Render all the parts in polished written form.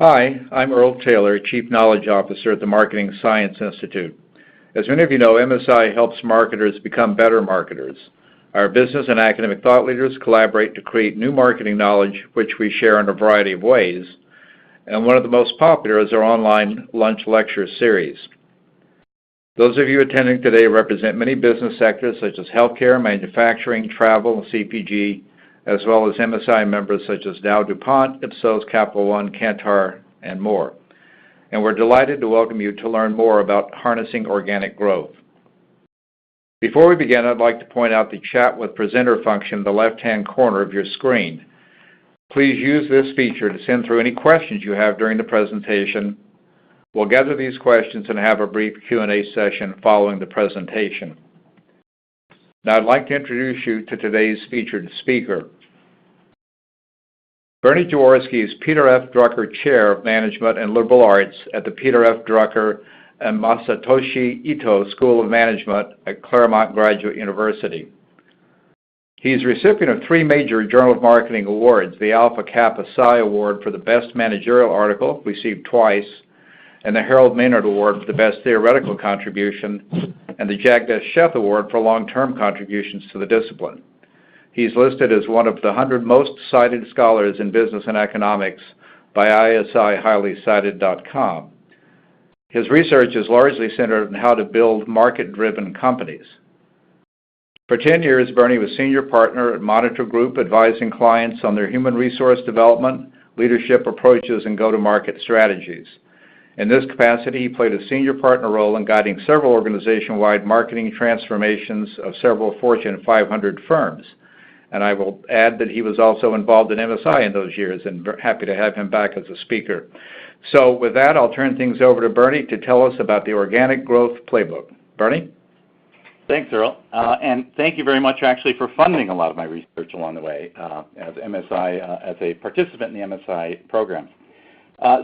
Hi, I'm Earl Taylor, Chief Knowledge Officer at the Marketing Science Institute. As many of you know, MSI helps marketers become better marketers. Our business and academic thought leaders collaborate to create new marketing knowledge, which we share in a variety of ways. And one of the most popular is our online lunch lecture series. Those of you attending today represent many business sectors such as healthcare, manufacturing, travel, and CPG, as well as MSI members such as Dow DuPont, Ipsos, Capital One, Kantar, and more. And we're delighted to welcome you to learn more about harnessing organic growth. Before we begin, I'd like to point out the Chat with Presenter function in the left-hand corner of your screen. Please use this feature to send through any questions you have during the presentation. We'll gather these questions and have a brief Q&A session following the presentation. Now, I'd like to introduce you to today's featured speaker. Bernie Jaworski is Peter F. Drucker Chair of Management and Liberal Arts at the Peter F. Drucker and Masatoshi Ito School of Management at Claremont Graduate University. He's the recipient of 3 major Journal of Marketing awards: the Alpha Kappa Psi Award for the Best Managerial Article, received twice, and the Harold Maynard Award for the Best Theoretical Contribution, and the Jagdish Sheth Award for long-term contributions to the discipline. He's listed as one of the 100 most cited scholars in business and economics by ISIHighlyCited.com. His research is largely centered on how to build market-driven companies. For 10 years, Bernie was senior partner at Monitor Group, advising clients on their human resource development, leadership approaches, and go-to-market strategies. In this capacity, he played a senior partner role in guiding several organization-wide marketing transformations of several Fortune 500 firms. And I will add that he was also involved in MSI in those years, and happy to have him back as a speaker. So with that, I'll turn things over to Bernie to tell us about the Organic Growth Playbook. Bernie? Thanks, Earl. And thank you very much, actually, for funding a lot of my research along the way as MSI, as a participant in the MSI program.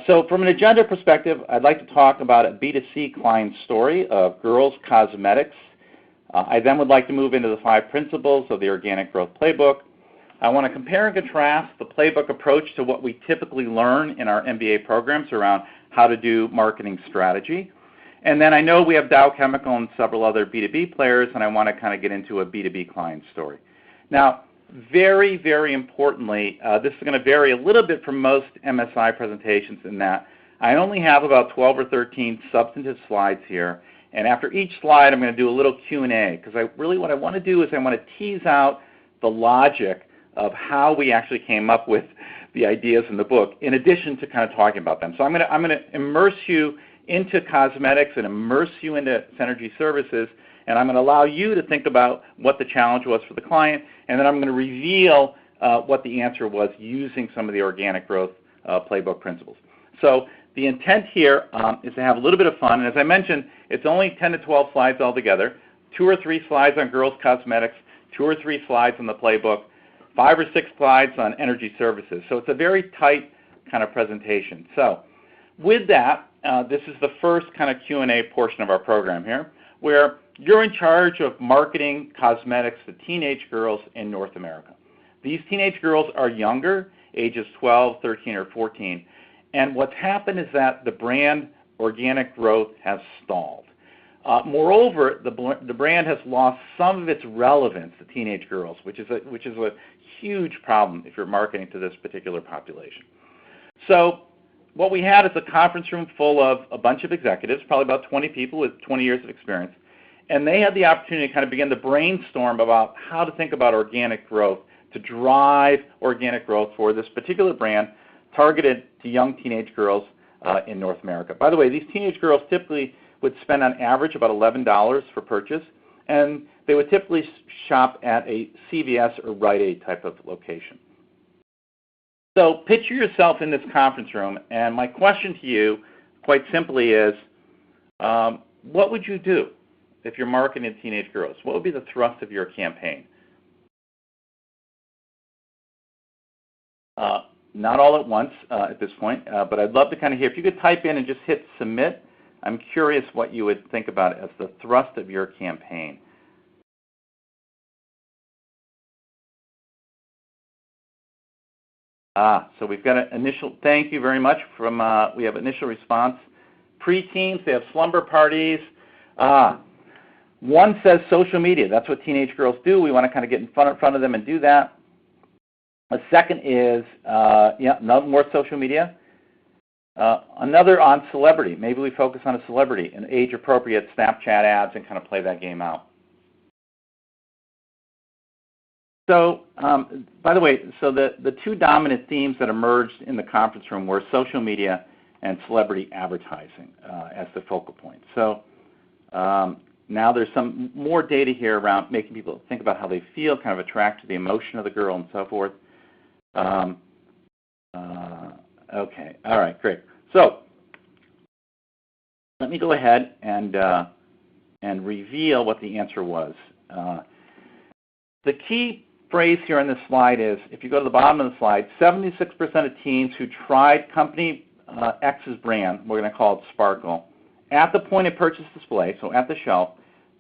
So from an agenda perspective, I'd like to talk about a B2C client story of girls' cosmetics. I then would like to move into the 5 principles of the Organic Growth Playbook. I want to compare and contrast the playbook approach to what we typically learn in our MBA programs around how to do marketing strategy. And then I know we have Dow Chemical and several other B2B players, and I want to kind of get into a B2B client story. Now, very, very importantly, this is going to vary a little bit from most MSI presentations in that I only have about 12 or 13 substantive slides here. And after each slide, I'm going to do a little Q&A, because what I want to do is I want to tease out the logic of how we actually came up with the ideas in the book, in addition to kind of talking about them. So I'm going to immerse you into cosmetics and immerse you into Synergy Services, and I'm going to allow you to think about what the challenge was for the client, and then I'm going to reveal what the answer was using some of the Organic Growth Playbook principles. So the intent here is to have a little bit of fun, and as I mentioned, it's only 10 to 12 slides altogether, 2 or 3 slides on girls' cosmetics, 2 or 3 slides on the playbook, 5 or 6 slides on energy services. So it's a very tight kind of presentation. So with that, this is the first kind of Q&A portion of our program here, where you're in charge of marketing cosmetics to teenage girls in North America. These teenage girls are younger, ages 12, 13, or 14. And what's happened is that the brand Organic Growth has stalled. Moreover, the brand has lost some of its relevance to teenage girls, which is a huge problem if you're marketing to this particular population. So what we had is a conference room full of a bunch of executives, probably about 20 people with 20 years of experience, and they had the opportunity to kind of begin to brainstorm about how to think about organic growth to drive organic growth for this particular brand targeted to young teenage girls in North America. By the way, these teenage girls typically would spend on average about $11 for purchase, and they would typically shop at a CVS or Rite Aid type of location. So picture yourself in this conference room, and my question to you, quite simply, is what would you do if you're marketing to teenage girls? What would be the thrust of your campaign? Not all at once at this point, but I'd love to kind of hear, if you could type in and just hit submit, I'm curious what you would think about as the thrust of your campaign. So we've got an initial, thank you very much from, we have initial response. Preteens, they have slumber parties. One says social media. That's what teenage girls do. We want to kind of get in front of them and do that. A second is, no more social media. Another on celebrity. Maybe we focus on a celebrity and age-appropriate Snapchat ads and kind of play that game out. So, by the way, so the two dominant themes that emerged in the conference room were social media and celebrity advertising as the focal point. So now there's some more data here around making people think about how they feel, kind of attract to the emotion of the girl and so forth. Okay, all right, great. So let me go ahead and reveal what the answer was. The key phrase here on this slide is, if you go to the bottom of the slide, 76% of teens who tried company X's brand, we're going to call it Sparkle, at the point of purchase display, so at the shelf,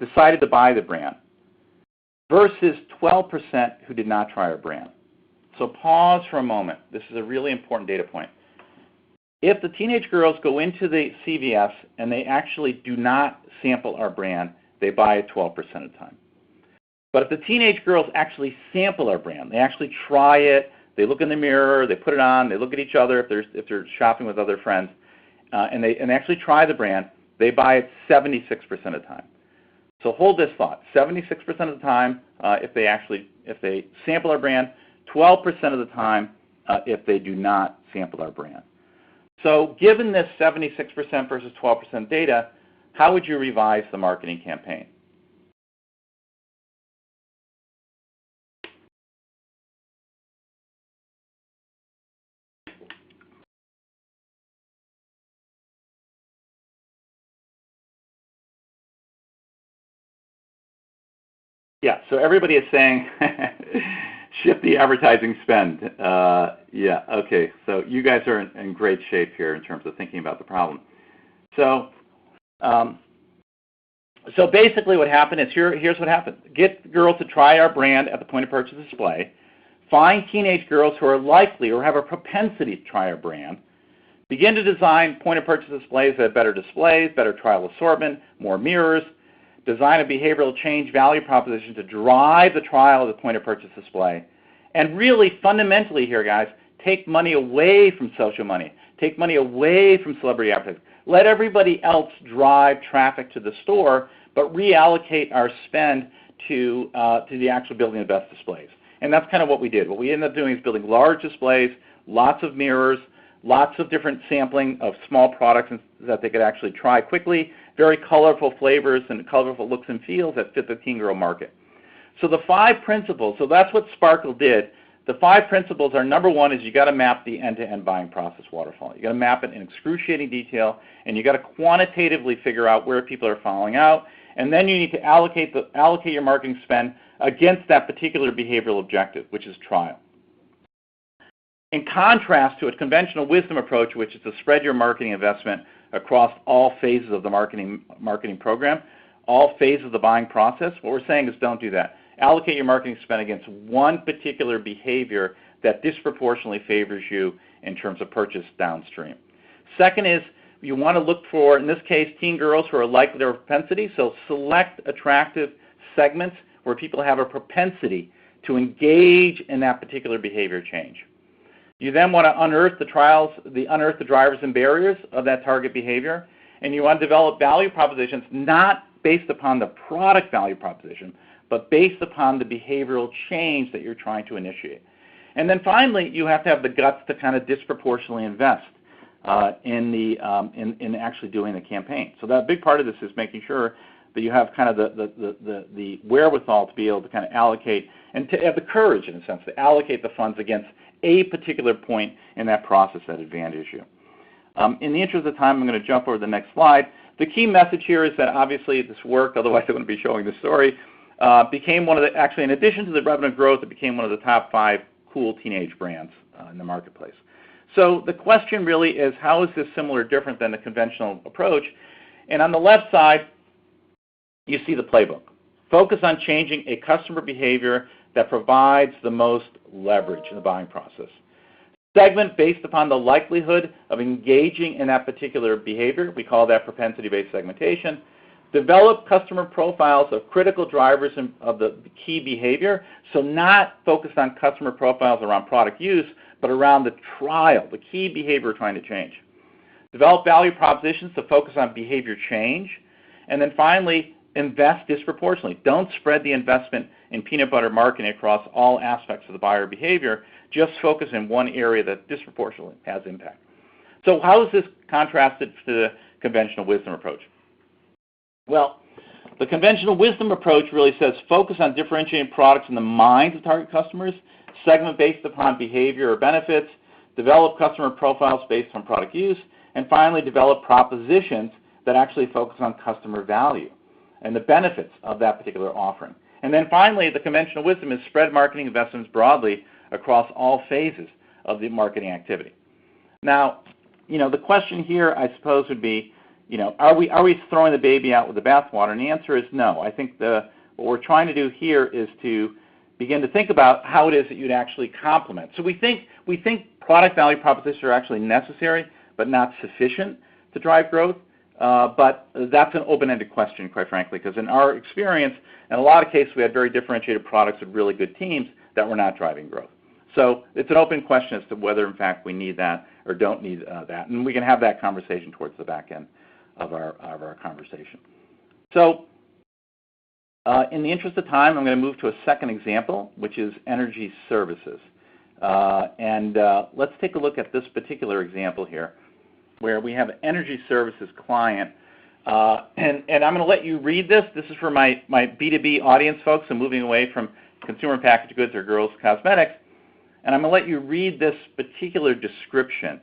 decided to buy the brand, versus 12% who did not try our brand. So pause for a moment. This is a really important data point. If the teenage girls go into the CVS and they actually do not sample our brand, they buy it 12% of the time. But if the teenage girls actually sample our brand, they actually try it, they look in the mirror, they put it on, they look at each other if they're shopping with other friends, and they actually try the brand, they buy it 76% of the time. So hold this thought: 76% of the time if they sample our brand, 12% of the time if they do not sample our brand. So given this 76% versus 12% data, how would you revise the marketing campaign? Yeah, so everybody is saying shift the advertising spend. Yeah, okay, so you guys are in great shape here in terms of thinking about the problem. So, so basically what happened is, here's what happened. Get girls to try our brand at the point of purchase display. Find teenage girls who are likely or have a propensity to try our brand. Begin to design point of purchase displays that have better displays, better trial assortment, more mirrors. Design a behavioral change value proposition to drive the trial of the point of purchase display. And really, fundamentally here, guys, take money away from social money. Take money away from celebrity advertising. Let everybody else drive traffic to the store, but reallocate our spend to the actual building of the best displays. And that's kind of what we did. What we ended up doing is building large displays, lots of mirrors, lots of different sampling of small products that they could actually try quickly, very colorful flavors and colorful looks and feels that fit the teen girl market. So the 5 principles, so that's what Sparkle did. The 5 principles are, number 1 is you got to map the end-to-end buying process waterfall. You got to map it in excruciating detail, and you got to quantitatively figure out where people are falling out, and then you need to allocate your marketing spend against that particular behavioral objective, which is trial. In contrast to a conventional wisdom approach, which is to spread your marketing investment across all phases of the marketing program, all phases of the buying process, what we're saying is don't do that. Allocate your marketing spend against one particular behavior that disproportionately favors you in terms of purchase downstream. Second is you want to look for, in this case, teen girls who are likely to have propensity, so select attractive segments where people have a propensity to engage in that particular behavior change. You then want to unearth the drivers and barriers of that target behavior, and you want to develop value propositions not based upon the product value proposition, but based upon the behavioral change that you're trying to initiate. And then finally, you have to have the guts to kind of disproportionately invest in actually doing the campaign. So that big part of this is making sure that you have kind of the wherewithal to be able to kind of allocate and to have the courage, in a sense, to allocate the funds against a particular point in that process that advantages you. In the interest of time, I'm going to jump over to the next slide. The key message here is that obviously this worked, otherwise I wouldn't be showing the story. Became one of the, actually in addition to the revenue growth, it became one of the top 5 cool teenage brands in the marketplace. So the question really is, how is this similar or different than the conventional approach? And on the left side, you see the playbook. Focus on changing a customer behavior that provides the most leverage in the buying process. Segment based upon the likelihood of engaging in that particular behavior. We call that propensity-based segmentation. Develop customer profiles of critical drivers of the key behavior, so not focused on customer profiles around product use, but around the trial, the key behavior we're trying to change. Develop value propositions to focus on behavior change. And then finally, invest disproportionately. Don't spread the investment in peanut butter marketing across all aspects of the buyer behavior. Just focus in one area that disproportionately has impact. So how is this contrasted to the conventional wisdom approach? Well, the conventional wisdom approach really says focus on differentiating products in the minds of target customers, segment based upon behavior or benefits, develop customer profiles based on product use, and finally develop propositions that actually focus on customer value and the benefits of that particular offering. And then finally, the conventional wisdom is spread marketing investments broadly across all phases of the marketing activity. Now, the question here, I suppose, would be, are we throwing the baby out with the bathwater? And the answer is no. I think what we're trying to do here is to begin to think about how it is that you'd actually complement. So we think product value propositions are actually necessary, but not sufficient to drive growth. But that's an open-ended question, quite frankly, because in our experience, in a lot of cases, we had very differentiated products with really good teams that were not driving growth. So it's an open question as to whether, in fact, we need that or don't need that. And we can have that conversation towards the back end of our conversation. So in the interest of time, I'm going to move to a second example, which is energy services. Let's take a look at this particular example here, where we have an energy services client. And I'm going to let you read this. This is for my B2B audience folks. I'm moving away from consumer packaged goods or girls' cosmetics. And I'm going to let you read this particular description.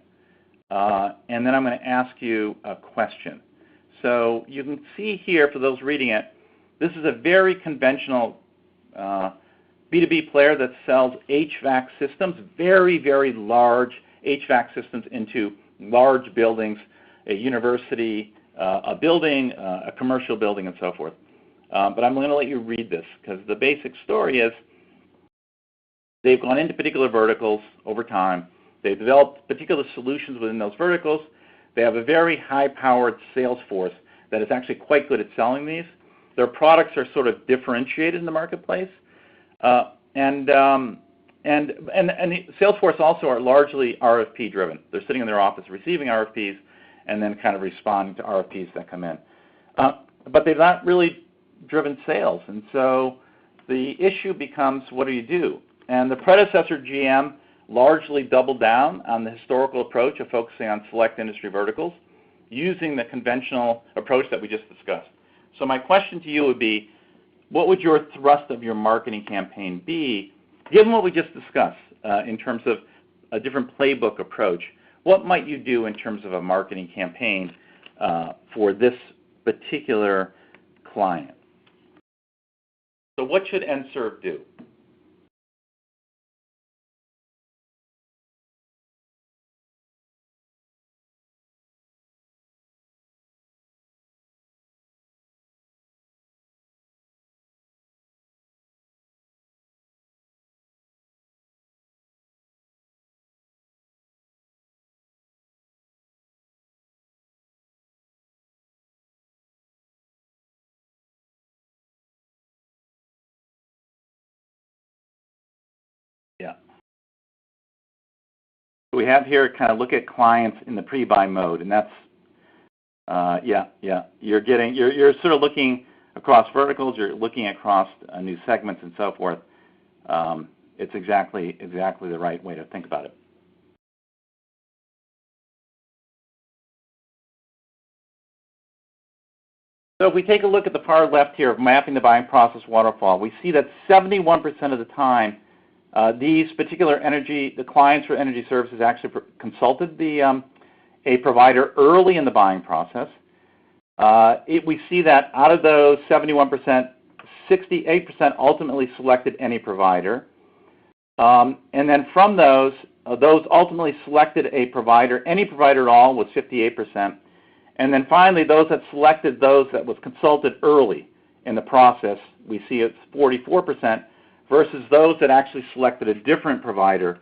And then I'm going to ask you a question. So you can see here, for those reading it, this is a very conventional B2B player that sells HVAC systems, very, very large HVAC systems into large buildings, a university, a building, a commercial building, and so forth. But I'm going to let you read this, because the basic story is they've gone into particular verticals over time. They've developed particular solutions within those verticals. They have a very high-powered sales force that is actually quite good at selling these. Their products are sort of differentiated in the marketplace. And the sales force also are largely RFP-driven. They're sitting in their office receiving RFPs and then kind of responding to RFPs that come in. But they've not really driven sales. And so the issue becomes, what do you do? And the predecessor GM largely doubled down on the historical approach of focusing on select industry verticals using the conventional approach that we just discussed. So my question to you would be, what would your thrust of your marketing campaign be, given what we just discussed in terms of a different playbook approach? What might you do in terms of a marketing campaign for this particular client? So what should NSERV do? Yeah. We have here kind of look at clients in the pre-buy mode, and that's you're sort of looking across verticals, you're looking across new segments and so forth. It's exactly the right way to think about it. So if we take a look at the far left here of mapping the buying process waterfall, we see that 71% of the time these particular the clients for energy services actually consulted a provider early in the buying process. We see that out of those 71%, 68% ultimately selected any provider. And then from those ultimately selected a provider, any provider at all, was 58%. And then finally, those that selected those that was consulted early in the process, we see it's 44%, versus those that actually selected a different provider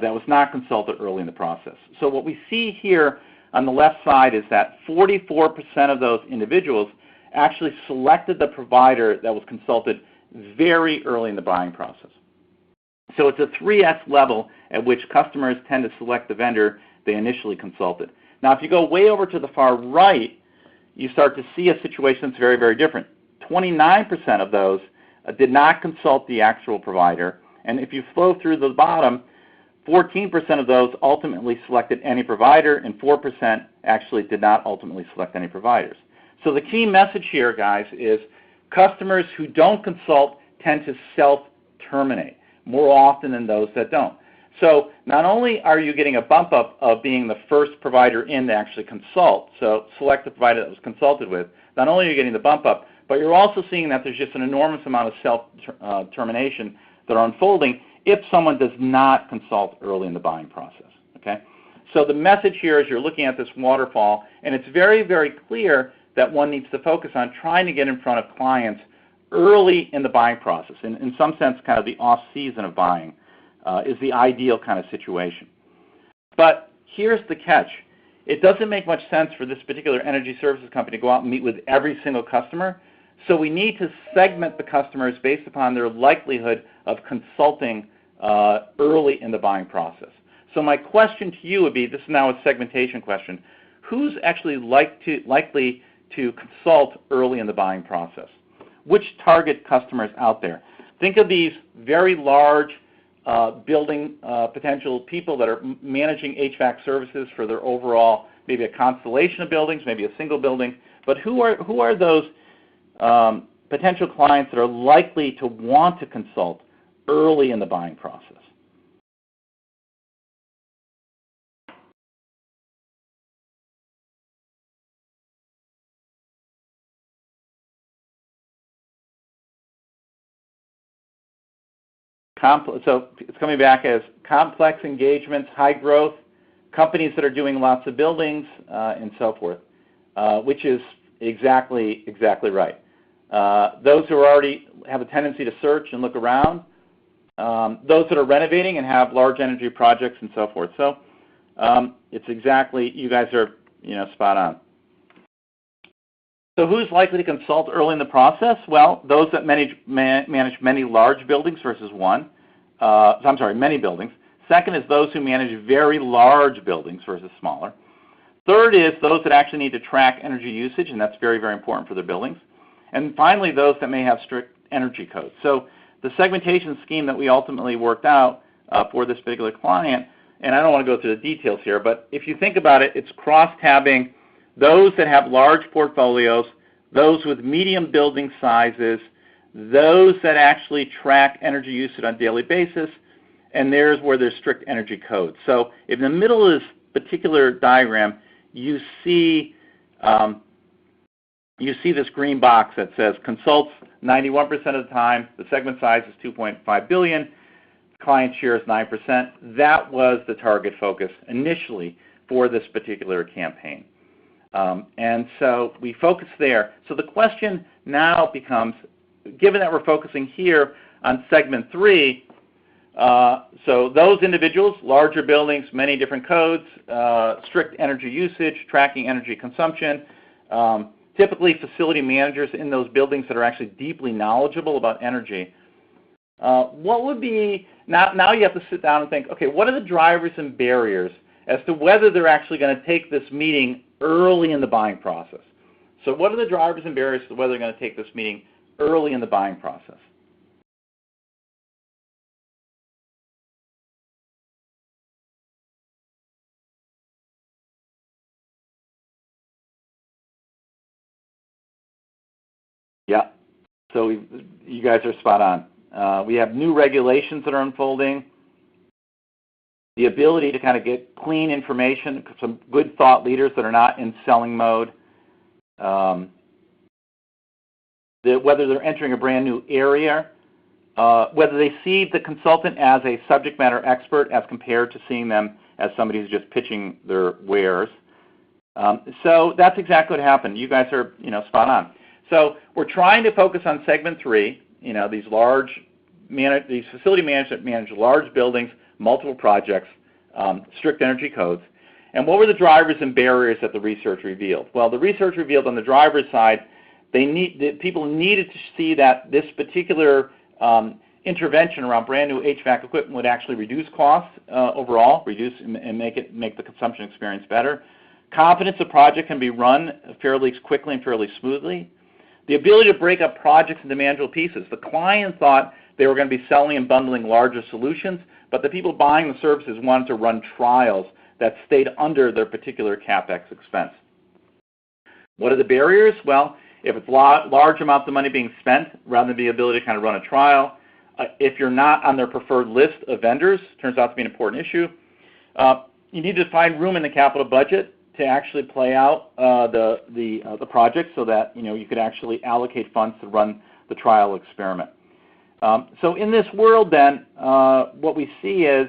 that was not consulted early in the process. So what we see here on the left side is that 44% of those individuals actually selected the provider that was consulted very early in the buying process. So it's a 3x level at which customers tend to select the vendor they initially consulted. Now, if you go way over to the far right, you start to see a situation that's very, very different. 29% of those did not consult the actual provider, and if you flow through the bottom, 14% of those ultimately selected any provider, and 4% actually did not ultimately select any providers. So the key message here, guys, is customers who don't consult tend to self-terminate more often than those that don't. So not only are you getting a bump up of being the first provider in to actually consult, so select the provider that was consulted with, not only are you getting the bump up, but you're also seeing that there's just an enormous amount of self-termination that are unfolding if someone does not consult early in the buying process. Okay? So the message here is you're looking at this waterfall, and it's very, very clear that one needs to focus on trying to get in front of clients early in the buying process. In some sense, kind of the off-season of buying is the ideal kind of situation. But here's the catch. It doesn't make much sense for this particular energy services company to go out and meet with every single customer. So we need to segment the customers based upon their likelihood of consulting early in the buying process. So my question to you would be, this is now a segmentation question, who's actually likely to consult early in the buying process? Which target customers out there? Think of these very large building potential people that are managing HVAC services for their overall, maybe a constellation of buildings, maybe a single building. But who are those potential clients that are likely to want to consult early in the buying process? So it's coming back as complex engagements, high growth, companies that are doing lots of buildings, and so forth, which is exactly right. Those who already have a tendency to search and look around, those that are renovating and have large energy projects and so forth. So it's exactly, you guys are spot on. So who's likely to consult early in the process? Well, those that manage many large buildings versus one. Many buildings. Second is those who manage very large buildings versus smaller. Third is those that actually need to track energy usage, and that's very, very important for their buildings. And finally, those that may have strict energy codes. So the segmentation scheme that we ultimately worked out for this particular client, and I don't want to go through the details here, but if you think about it, it's cross-tabbing those that have large portfolios, those with medium building sizes, those that actually track energy usage on a daily basis, and there's where there's strict energy codes. So in the middle of this particular diagram, you see this green box that says consults 91% of the time, the segment size is 2.5 billion, client share is 9%. That was the target focus initially for this particular campaign. And so we focus there. So the question now becomes, given that we're focusing here on segment 3, so those individuals, larger buildings, many different codes, strict energy usage, tracking energy consumption, typically facility managers in those buildings that are actually deeply knowledgeable about energy. What would be, now you have to sit down and think, okay, what are the drivers and barriers as to whether they're actually going to take this meeting early in the buying process? So what are the drivers and barriers to whether they're going to take this meeting early in the buying process? Yeah, so you guys are spot on. We have new regulations that are unfolding, the ability to kind of get clean information, some good thought leaders that are not in selling mode, whether they're entering a brand new area, whether they see the consultant as a subject matter expert as compared to seeing them as somebody who's just pitching their wares. So that's exactly what happened. You guys are spot on. So we're trying to focus on segment 3, these facility managers that manage large buildings, multiple projects, strict energy codes. And what were the drivers and barriers that the research revealed? Well, the research revealed on the driver's side, people needed to see that this particular intervention around brand new HVAC equipment would actually reduce costs overall, and make the consumption experience better. Confidence the project can be run fairly quickly and fairly smoothly. The ability to break up projects into manageable pieces. The client thought they were going to be selling and bundling larger solutions, but the people buying the services wanted to run trials that stayed under their particular CapEx expense. What are the barriers? Well, if it's large amounts of money being spent, rather than the ability to kind of run a trial, if you're not on their preferred list of vendors, turns out to be an important issue. You need to find room in the capital budget to actually play out the project so that you could actually allocate funds to run the trial experiment. So in this world, then, what we see is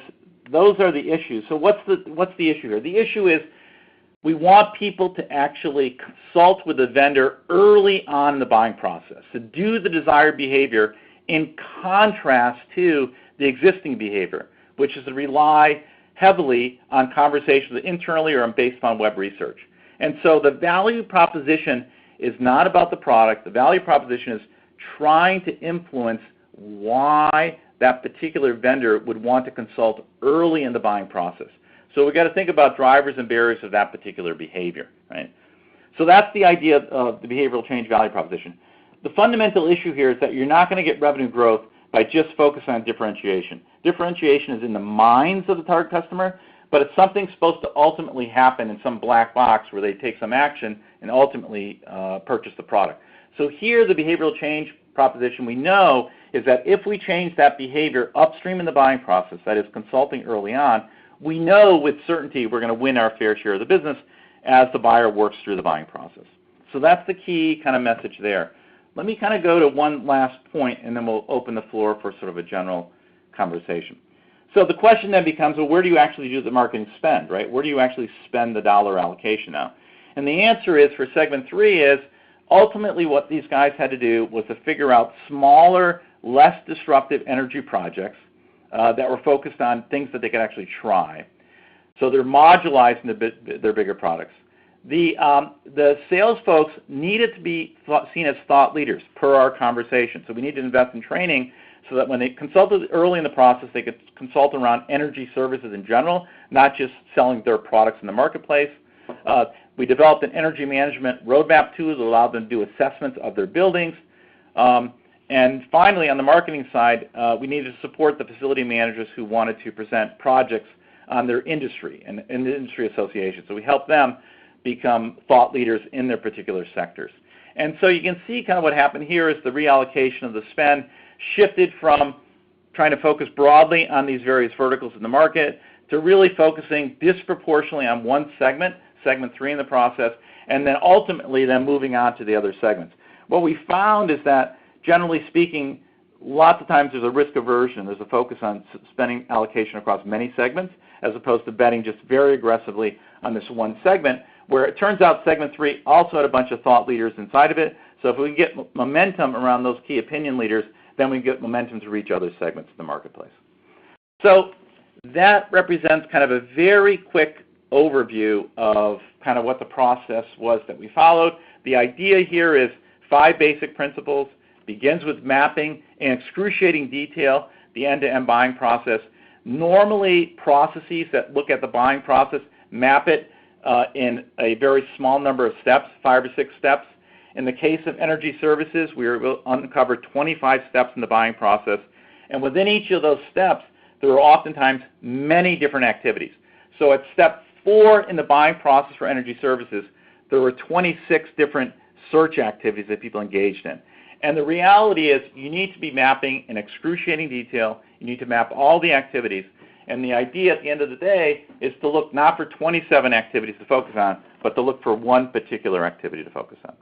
those are the issues. So what's the issue here? The issue is we want people to actually consult with the vendor early on in the buying process, to do the desired behavior in contrast to the existing behavior, which is to rely heavily on conversations internally or based on web research. And so the value proposition is not about the product. The value proposition is trying to influence why that particular vendor would want to consult early in the buying process. So we've got to think about drivers and barriers of that particular behavior, right? So that's the idea of the behavioral change value proposition. The fundamental issue here is that you're not going to get revenue growth by just focusing on differentiation. Differentiation is in the minds of the target customer, but it's something supposed to ultimately happen in some black box where they take some action and ultimately purchase the product. So here the behavioral change proposition we know is that if we change that behavior upstream in the buying process, that is consulting early on, we know with certainty we're going to win our fair share of the business as the buyer works through the buying process. So that's the key kind of message there. Let me kind of go to one last point, and then we'll open the floor for sort of a general conversation. So the question then becomes, well, where do you actually do the marketing spend, right? Where do you actually spend the dollar allocation now? And the answer is, for segment 3, is ultimately what these guys had to do was to figure out smaller, less disruptive energy projects that were focused on things that they could actually try. So they're modularizing their bigger products. The sales folks needed to be seen as thought leaders per our conversation. So we need to invest in training so that when they consulted early in the process, they could consult around energy services in general, not just selling their products in the marketplace. We developed an energy management roadmap tool that allowed them to do assessments of their buildings. And finally, on the marketing side, we needed to support the facility managers who wanted to present projects on their industry and in the industry association. So we helped them become thought leaders in their particular sectors. And so you can see kind of what happened here is the reallocation of the spend shifted from trying to focus broadly on these various verticals in the market to really focusing disproportionately on one segment, segment 3 in the process, and then ultimately then moving on to the other segments. What we found is that, generally speaking, lots of times there's a risk aversion. There's a focus on spending allocation across many segments as opposed to betting just very aggressively on this one segment, where it turns out segment 3 also had a bunch of thought leaders inside of it. So if we can get momentum around those key opinion leaders, then we get momentum to reach other segments in the marketplace. So that represents kind of a very quick overview of kind of what the process was that we followed. The idea here is 5 basic principles. Begins with mapping in excruciating detail the end-to-end buying process. Normally, processes that look at the buying process map it in a very small number of steps, 5 or 6 steps. In the case of energy services, we were able to uncover 25 steps in the buying process. And within each of those steps, there are oftentimes many different activities. So at step 4 in the buying process for energy services, there were 26 different search activities that people engaged in. And the reality is you need to be mapping in excruciating detail. You need to map all the activities. And the idea at the end of the day is to look not for 27 activities to focus on, but to look for one particular activity to focus on.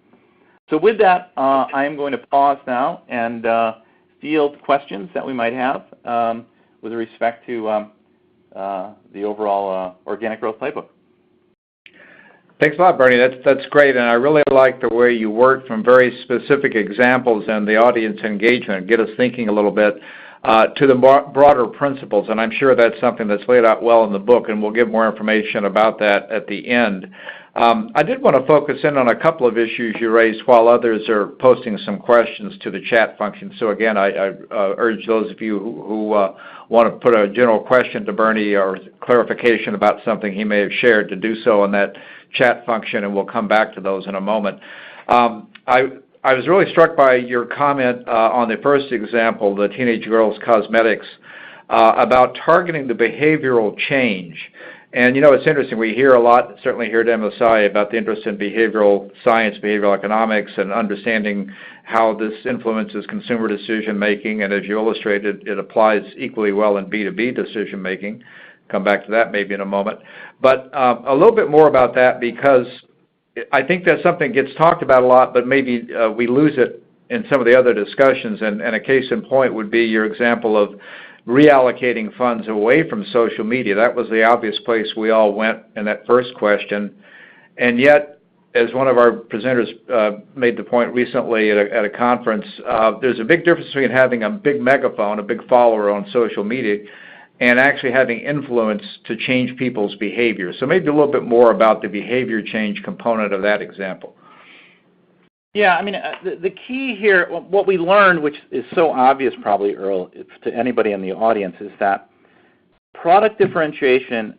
So with that, I am going to pause now and field questions that we might have with respect to the overall organic growth playbook. Thanks a lot, Bernie. That's great, and I really like the way you work from very specific examples and the audience engagement, get us thinking a little bit. to the broader principles, and I'm sure that's something that's laid out well in the book, and we'll give more information about that at the end. I did want to focus in on a couple of issues you raised while others are posting some questions to the chat function. So again, I urge those of you who want to put a general question to Bernie or clarification about something he may have shared to do so in that chat function, and we'll come back to those in a moment. I was really struck by your comment on the first example, the teenage girls' cosmetics, about targeting the behavioral change. And, you know, it's interesting. We hear a lot, certainly here at MSI, about the interest in behavioral science, behavioral economics, and understanding how this influences consumer decision-making. And as you illustrated, it applies equally well in B2B decision-making. Come back to that maybe in a moment. But a little bit more about that, because I think that's something that gets talked about a lot, but maybe we lose it in some of the other discussions. And a case in point would be your example of reallocating funds away from social media. That was the obvious place we all went in that first question. And yet, as one of our presenters made the point recently at a conference, there's a big difference between having a big megaphone, a big follower on social media, and actually having influence to change people's behavior. So maybe a little bit more about the behavior change component of that example. Yeah, I mean, the key here, what we learned, which is so obvious probably, Earl, to anybody in the audience, is that product differentiation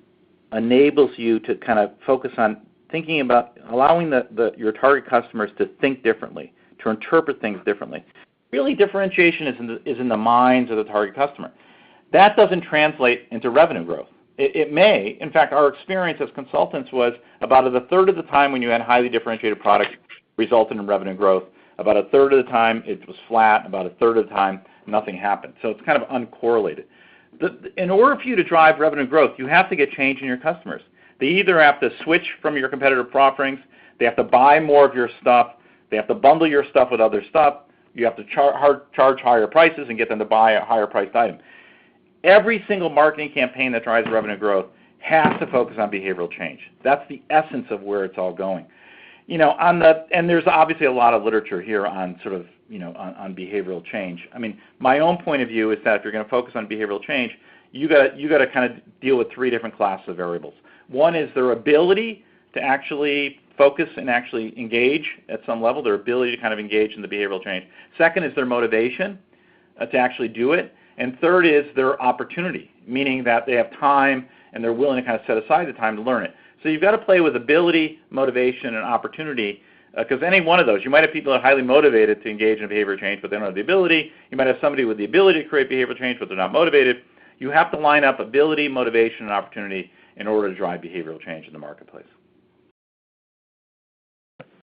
enables you to kind of focus on thinking about allowing your target customers to think differently, to interpret things differently. Really, differentiation is in the minds of the target customer. That doesn't translate into revenue growth. It may. In fact, our experience as consultants was about a third of the time when you had highly differentiated products resulted in revenue growth. About a third of the time it was flat. About a third of the time nothing happened. So it's kind of uncorrelated. In order for you to drive revenue growth, you have to get change in your customers. They either have to switch from your competitive offerings, they have to buy more of your stuff, they have to bundle your stuff with other stuff, you have to charge higher prices and get them to buy a higher priced item. Every single marketing campaign that drives revenue growth has to focus on behavioral change. That's the essence of where it's all going. You know, and there's obviously a lot of literature here on sort of, you know, on behavioral change. I mean, my own point of view is that if you're going to focus on behavioral change, you got to kind of deal with three different classes of variables. One is their ability to actually focus and actually engage at some level, their ability to kind of engage in the behavioral change. Second is their motivation to actually do it. And third is their opportunity, meaning that they have time and they're willing to kind of set aside the time to learn it. So you've got to play with ability, motivation, and opportunity, because any one of those, you might have people that are highly motivated to engage in behavior change, but they don't have the ability. You might have somebody with the ability to create behavioral change, but they're not motivated. You have to line up ability, motivation, and opportunity in order to drive behavioral change in the marketplace.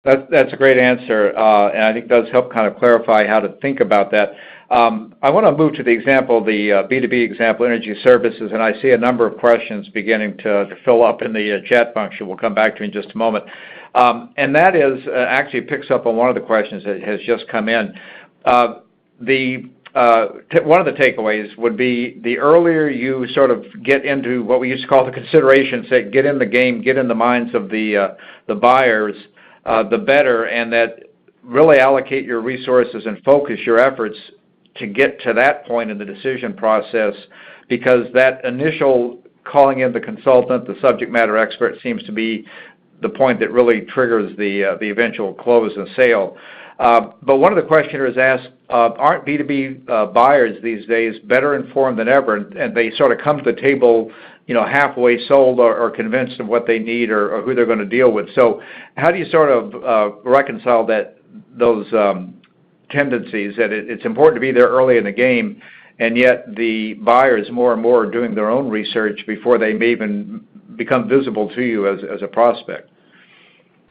That's a great answer, and I think does help kind of clarify how to think about that. I want to move to the example, the B2B example, energy services, and I see a number of questions beginning to fill up in the chat function. We'll come back to in just a moment. And that is actually picks up on one of the questions that has just come in. One of the takeaways would be the earlier you sort of get into what we used to call the consideration, say get in the game, get in the minds of the buyers, the better, and that really allocate your resources and focus your efforts to get to that point in the decision process, because that initial calling in the consultant, the subject matter expert, seems to be the point that really triggers the eventual close and sale. But one of the questioners asked, aren't B2B buyers these days better informed than ever, and they sort of come to the table, you know, halfway sold or convinced of what they need or who they're going to deal with? So how do you sort of reconcile those tendencies, that it's important to be there early in the game, and yet the buyers more and more are doing their own research before they may even become visible to you as a prospect?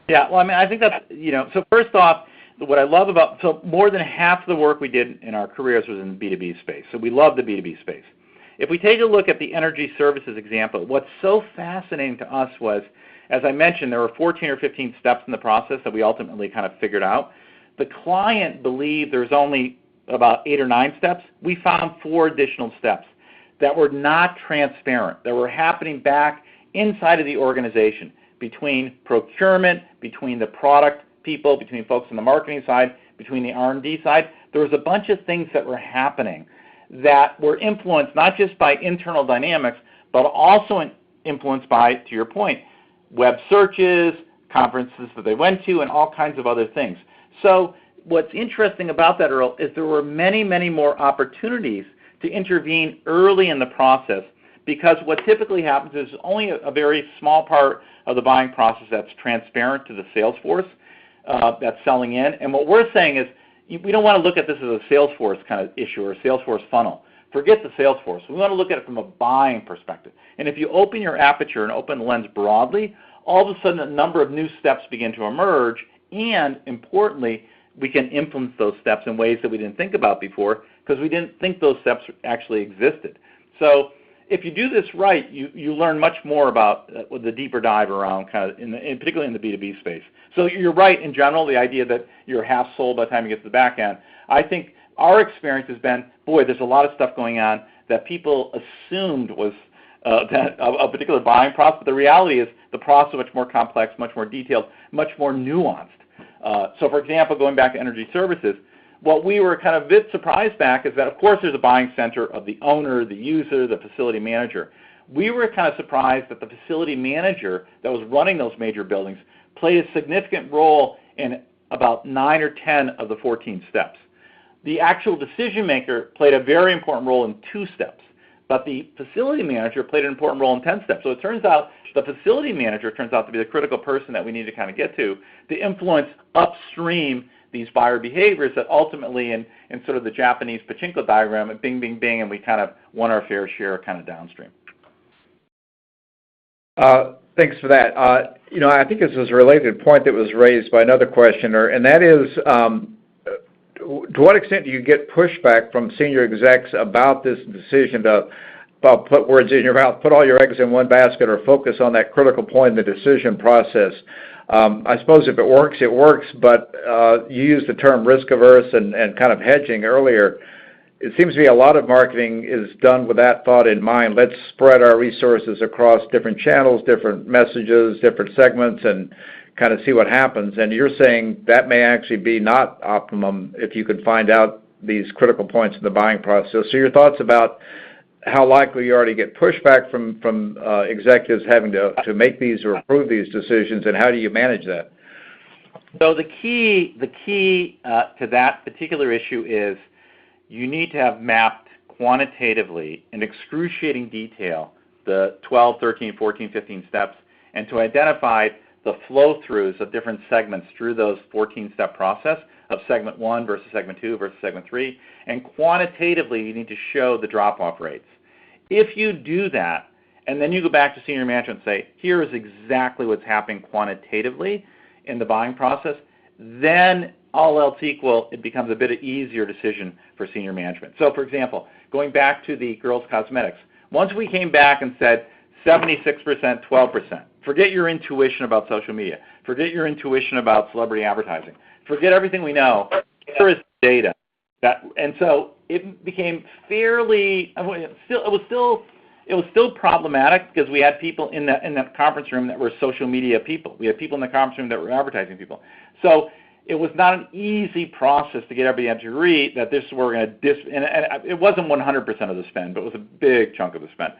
Yeah, well, I mean, I think that's, you know, so first off, what I love about, so more than half the work we did in our careers was in the B2B space. So we love the B2B space. If we take a look at the energy services example, what's so fascinating to us was, as I mentioned, there were 14 or 15 steps in the process that we ultimately kind of figured out. The client believed there's only about 8 or 9 steps. We found 4 additional steps that were not transparent, that were happening back inside of the organization, between procurement, between the product people, between folks on the marketing side, between the R&D side. There was a bunch of things that were happening that were influenced not just by internal dynamics, but also influenced by, to your point, web searches, conferences that they went to, and all kinds of other things. So what's interesting about that, Earl, is there were many, many more opportunities to intervene early in the process, because what typically happens is only a very small part of the buying process that's transparent to the sales force that's selling in. And what we're saying is we don't want to look at this as a Salesforce kind of issue or a Salesforce funnel. Forget the Salesforce. We want to look at it from a buying perspective. And if you open your aperture and open the lens broadly, all of a sudden a number of new steps begin to emerge, and importantly, we can influence those steps in ways that we didn't think about before because we didn't think those steps actually existed. So if you do this right, you learn much more about the deeper dive around kind of, particularly in the B2B space. So you're right in general, the idea that you're half sold by the time you get to the back end. I think our experience has been, boy, there's a lot of stuff going on that people assumed was a particular buying process, but the reality is the process is much more complex, much more detailed, much more nuanced. So for example, going back to energy services, what we were kind of a bit surprised back is that, of course, there's a buying center of the owner, the user, the facility manager. We were kind of surprised that the facility manager that was running those major buildings played a significant role in about 9 or 10 of the 14 steps. The actual decision maker played a very important role in 2 steps, but the facility manager played an important role in 10 steps. So it turns out the facility manager turns out to be the critical person that we need to kind of get to influence upstream these buyer behaviors that ultimately, in sort of the Japanese pachinko diagram, and bing, bing, bing, and we kind of won our fair share kind of downstream. Thanks for that. I think this is a related point that was raised by another questioner, and that is, to what extent do you get pushback from senior execs about this decision to put words in your mouth, put all your eggs in one basket, or focus on that critical point in the decision process? I suppose if it works, it works, but you used the term risk-averse and kind of hedging earlier. It seems to me a lot of marketing is done with that thought in mind. Let's spread our resources across different channels, different messages, different segments, and kind of see what happens. And you're saying that may actually be not optimum if you could find out these critical points in the buying process. So your thoughts about how likely you already get pushback from executives having to make these or approve these decisions, and how do you manage that? So the key to that particular issue is you need to have mapped quantitatively in excruciating detail the 12, 13, 14, 15 steps, and to identify the flow-throughs of different segments through those 14-step process of segment 1 versus segment 2 versus segment 3, and quantitatively you need to show the drop-off rates. If you do that, and then you go back to senior management and say, here is exactly what's happening quantitatively in the buying process, then all else equal, it becomes a bit of easier decision for senior management. So for example, going back to the girls' cosmetics, once we came back and said 76%, 12%, forget your intuition about social media, forget your intuition about celebrity advertising, forget everything we know, here is data. And so it became fairly, it was still problematic because we had people in that conference room that were social media people. We had people in the conference room that were advertising people. So it was not an easy process to get everybody to agree that this we're going to and it wasn't 100% of the spend, but it was a big chunk of the spend.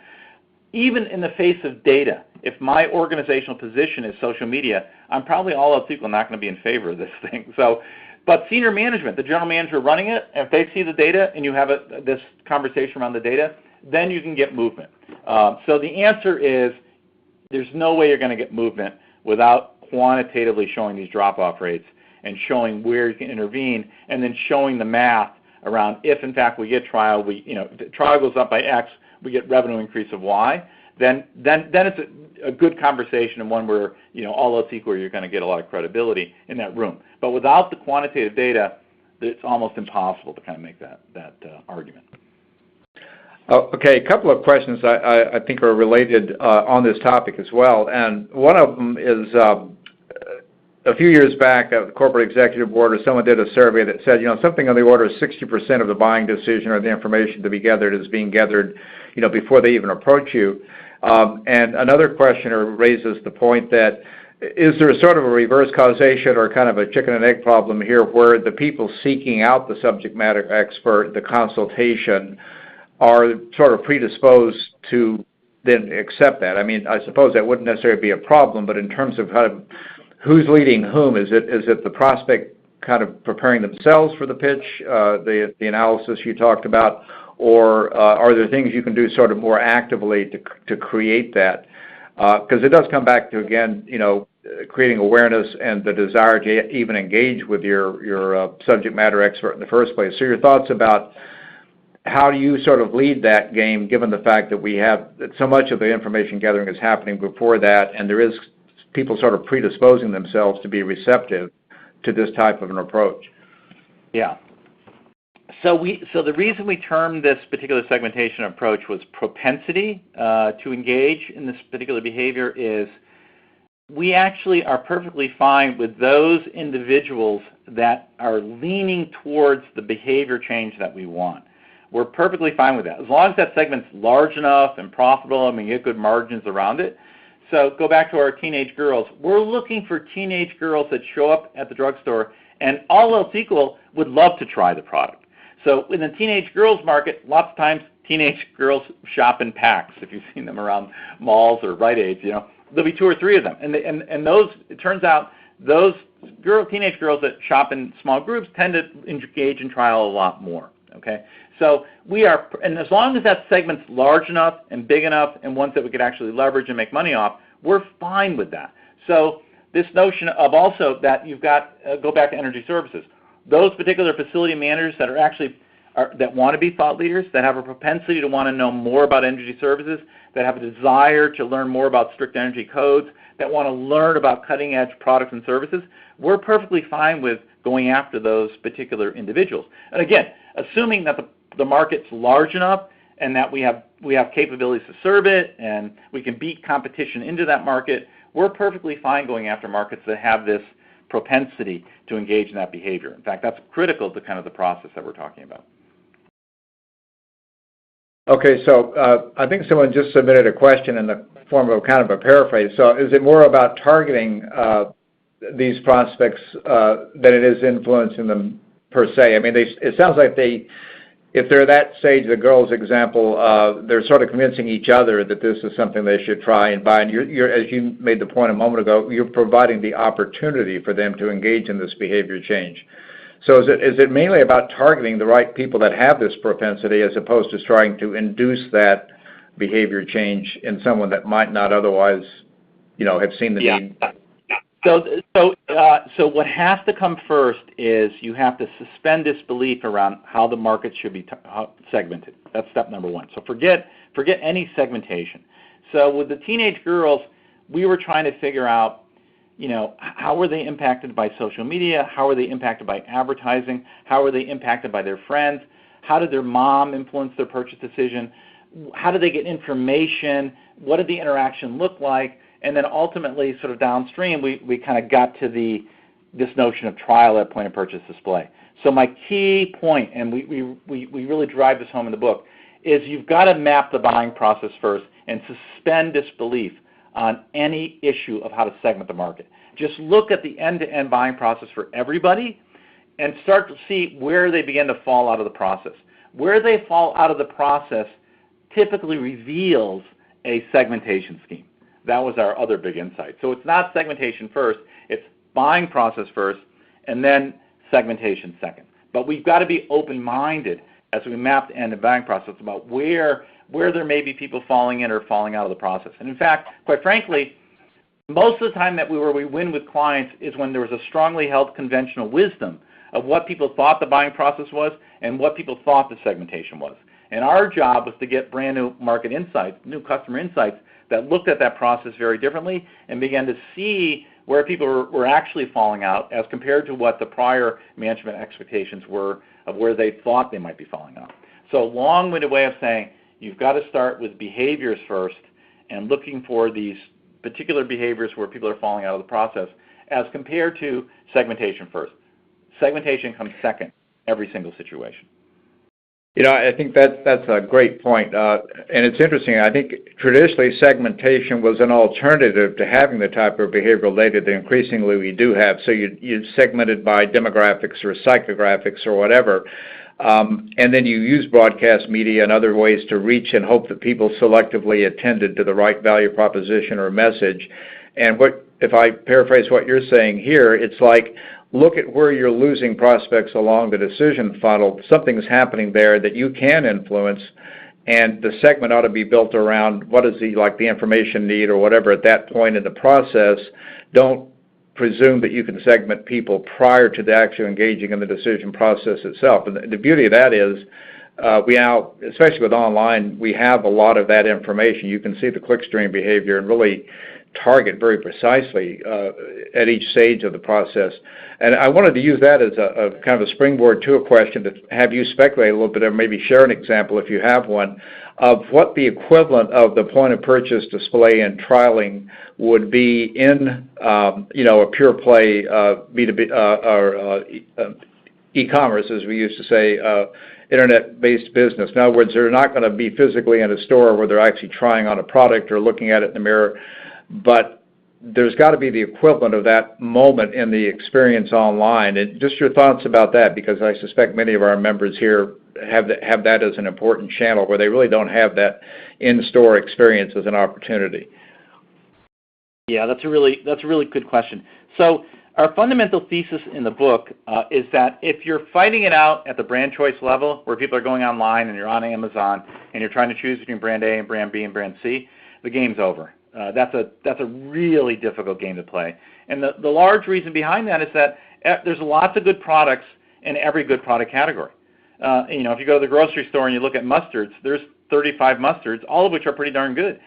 Even in the face of data, if my organizational position is social media, I'm probably all else equal not going to be in favor of this thing. So, but senior management, the general manager running it, if they see the data and you have this conversation around the data, then you can get movement. So the answer is there's no way you're going to get movement without quantitatively showing these drop-off rates and showing where you can intervene, and then showing the math around if, in fact, we get trial, if the trial goes up by X, we get revenue increase of Y, then it's a good conversation, and one where, all else equal, you're going to get a lot of credibility in that room. But without the quantitative data, it's almost impossible to kind of make that argument. Okay, a couple of questions I think are related on this topic as well, and one of them is a few years back, the corporate executive board or someone did a survey that said, something on the order of 60% of the buying decision or the information to be gathered is being gathered, before they even approach you. And another questioner raises the point that is there sort of a reverse causation or kind of a chicken and egg problem here where the people seeking out the subject matter expert, the consultation, are sort of predisposed to then accept that? I mean, I suppose that wouldn't necessarily be a problem, but in terms of kind of who's leading whom, is it the prospect kind of preparing themselves for the pitch, the analysis you talked about, or are there things you can do sort of more actively to create that? Because it does come back to, again, creating awareness and the desire to even engage with your subject matter expert in the first place. So your thoughts about how do you sort of lead that game, given the fact that that so much of the information gathering is happening before that, and there is people sort of predisposing themselves to be receptive to this type of an approach? Yeah. So the reason we termed this particular segmentation approach was propensity to engage in this particular behavior is we actually are perfectly fine with those individuals that are leaning towards the behavior change that we want. We're perfectly fine with that, as long as that segment's large enough and profitable and we get good margins around it. So go back to our teenage girls. We're looking for teenage girls that show up at the drugstore and all else equal would love to try the product. So in the teenage girls market, lots of times teenage girls shop in packs. If you've seen them around malls or Rite Aids, there'll be 2 or 3 of them. And those, it turns out, those teenage girls that shop in small groups tend to engage in trial a lot more. Okay, so and as long as that segment's large enough and big enough and ones that we could actually leverage and make money off, we're fine with that. So this notion of also that you've got, go back to energy services, those particular facility managers that that want to be thought leaders, that have a propensity to want to know more about energy services, that have a desire to learn more about strict energy codes, that want to learn about cutting edge products and services, we're perfectly fine with going after those particular individuals. And again, assuming that the market's large enough and that we have capabilities to serve it and we can beat competition into that market, we're perfectly fine going after markets that have this propensity to engage in that behavior. In fact, that's critical to kind of the process that we're talking about. Okay, so I think someone just submitted a question in the form of kind of a paraphrase. So is it more about targeting these prospects than it is influencing them per se? I mean, it sounds like if they're that stage, the girls' example, they're sort of convincing each other that this is something they should try and buy. And you're, as you made the point a moment ago, you're providing the opportunity for them to engage in this behavior change. So is it mainly about targeting the right people that have this propensity as opposed to trying to induce that behavior change in someone that might not otherwise, have seen the need? So what has to come first is you have to suspend disbelief around how the market should be segmented. That's step number 1. So forget any segmentation. So with the teenage girls, we were trying to figure out, how were they impacted by social media? How were they impacted by advertising? How were they impacted by their friends? How did their mom influence their purchase decision? How did they get information? What did the interaction look like? And then ultimately, sort of downstream, we kind of got to this notion of trial at point of purchase display. So my key point, and we really drive this home in the book, is you've got to map the buying process first and suspend disbelief on any issue of how to segment the market. Just look at the end-to-end buying process for everybody and start to see where they begin to fall out of the process. Where they fall out of the process typically reveals a segmentation scheme. That was our other big insight. So it's not segmentation first, it's buying process first, and then segmentation second. But we've got to be open-minded as we map the end of buying process about where there may be people falling in or falling out of the process. And in fact, quite frankly, most of the time where we win with clients is when there was a strongly held conventional wisdom of what people thought the buying process was and what people thought the segmentation was. And our job was to get brand new market insights, new customer insights that looked at that process very differently and began to see where people were actually falling out as compared to what the prior management expectations were of where they thought they might be falling out. So a long-winded way of saying you've got to start with behaviors first and looking for these particular behaviors where people are falling out of the process as compared to segmentation first. Segmentation comes second every single situation. I think that's a great point, and it's interesting. I think traditionally segmentation was an alternative to having the type of behavioral data that increasingly we do have. So you segmented by demographics or psychographics or whatever, and then you use broadcast media and other ways to reach and hope that people selectively attended to the right value proposition or message. And if I paraphrase what you're saying here, it's like, look at where you're losing prospects along the decision funnel. Something's happening there that you can influence, and the segment ought to be built around what is the information need or whatever at that point in the process. Don't presume that you can segment people prior to the actual engaging in the decision process itself. And the beauty of that is we now, especially with online, we have a lot of that information. You can see the clickstream behavior and really target very precisely at each stage of the process. And I wanted to use that as a kind of a springboard to a question to have you speculate a little bit, or maybe share an example if you have one, of what the equivalent of the point of purchase display and trialing would be in a pure play B2B or e-commerce, as we used to say, internet-based business. In other words, they're not going to be physically in a store where they're actually trying on a product or looking at it in the mirror, but there's got to be the equivalent of that moment in the experience online. And just your thoughts about that, because I suspect many of our members here have that as an important channel where they really don't have that in-store experience as an opportunity. Yeah, that's a really good question. So our fundamental thesis in the book is that if you're fighting it out at the brand choice level, where people are going online and you're on Amazon and you're trying to choose between brand A and brand B and brand C, the game's over. That's a really difficult game to play. And the large reason behind that is that there's lots of good products in every good product category. If you go to the grocery store and you look at mustards, there's 35 mustards, all of which are pretty darn good.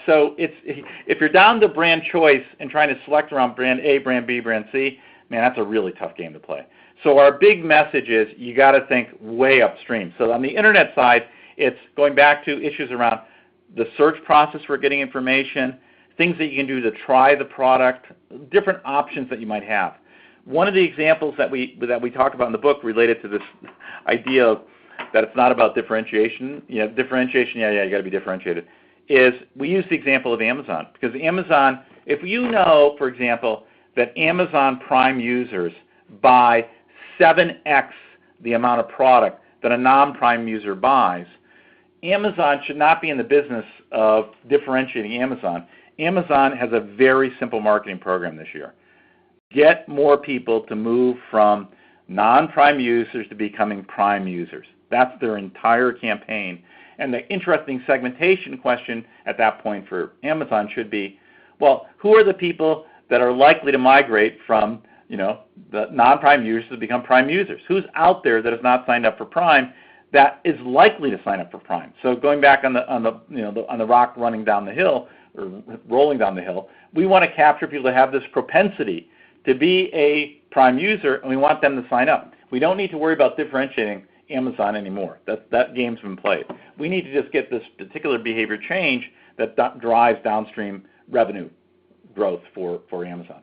So if you're down to brand choice and trying to select around brand A, brand B, brand C, man, that's a really tough game to play. So our big message is you got to think way upstream. So on the internet side, it's going back to issues around the search process for getting information, things that you can do to try the product, different options that you might have. One of the examples that we talk about in the book related to this idea of that it's not about differentiation, differentiation, you got to be differentiated, is we use the example of Amazon. Because Amazon, if you know, for example, that Amazon Prime users buy 7x the amount of product that a non-Prime user buys, Amazon should not be in the business of differentiating Amazon. Amazon has a very simple marketing program this year. Get more people to move from non-Prime users to becoming Prime users. That's their entire campaign. And the interesting segmentation question at that point for Amazon should be, well, who are the people that are likely to migrate from the non-Prime users to become Prime users? Who's out there that has not signed up for Prime that is likely to sign up for Prime? So going back on the rock running down the hill or rolling down the hill, we want to capture people that have this propensity to be a Prime user, and we want them to sign up. We don't need to worry about differentiating Amazon anymore. That game's been played. We need to just get this particular behavior change that drives downstream revenue growth for Amazon.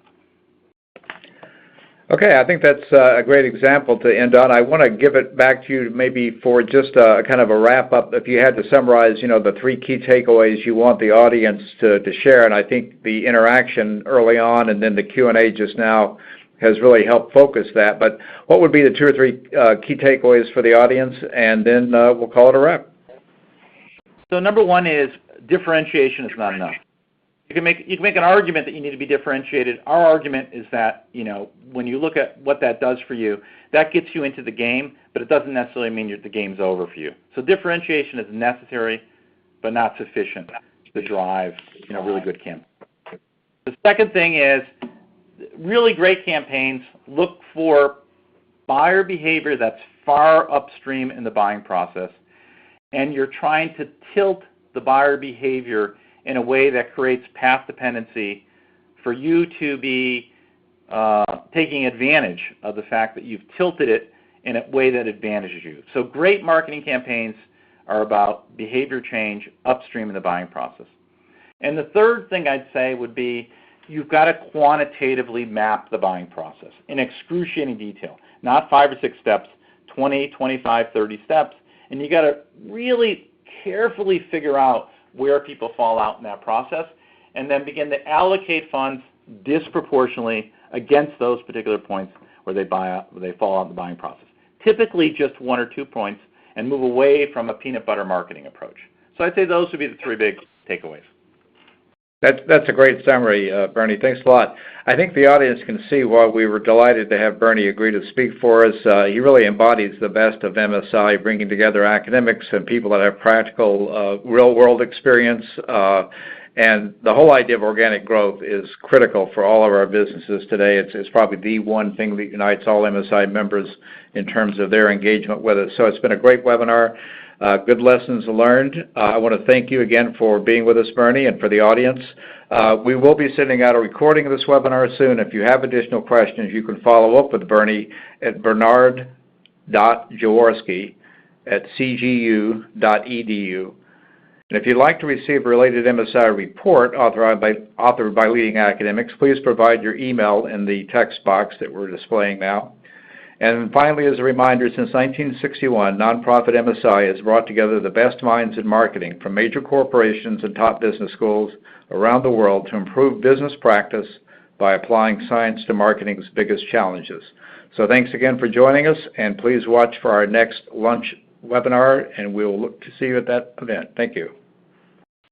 Okay, I think that's a great example to end on. I want to give it back to you maybe for just a kind of a wrap-up. If you had to summarize, the 3 key takeaways you want the audience to share, and I think the interaction early on and then the Q&A just now has really helped focus that. But what would be the 2 or 3 key takeaways for the audience, and then we'll call it a wrap. So number 1 is differentiation is not enough. You can make an argument that you need to be differentiated. Our argument is that, when you look at what that does for you, that gets you into the game, but it doesn't necessarily mean the game's over for you. So differentiation is necessary, but not sufficient to drive, really good campaigns. The second thing is really great campaigns look for buyer behavior that's far upstream in the buying process, and you're trying to tilt the buyer behavior in a way that creates path dependency for you to be taking advantage of the fact that you've tilted it in a way that advantages you. So great marketing campaigns are about behavior change upstream in the buying process. And the third thing I'd say would be you've got to quantitatively map the buying process in excruciating detail, not 5 or 6 steps, 20, 25, 30 steps, And you got to really carefully figure out where people fall out in that process, and then begin to allocate funds disproportionately against those particular points where they fall out in the buying process. Typically just 1 or 2 points, and move away from a peanut butter marketing approach. So I'd say those would be the 3 big takeaways. That's a great summary, Bernie. Thanks a lot. I think the audience can see why we were delighted to have Bernie agree to speak for us. He really embodies the best of MSI, bringing together academics and people that have practical, real-world experience. And the whole idea of organic growth is critical for all of our businesses today. It's probably the one thing that unites all MSI members in terms of their engagement with us. So it's been a great webinar. Good lessons learned. I want to thank you again for being with us, Bernie, and for the audience. We will be sending out a recording of this webinar soon. If you have additional questions, you can follow up with Bernie at bernard.jaworski@cgu.edu. And if you'd like to receive a related MSI report authored by leading academics, please provide your email in the text box that we're displaying now. And finally, as a reminder, since 1961, nonprofit MSI has brought together the best minds in marketing from major corporations and top business schools around the world to improve business practice by applying science to marketing's biggest challenges. So thanks again for joining us, and please watch for our next lunch webinar, and we'll look to see you at that event. Thank you.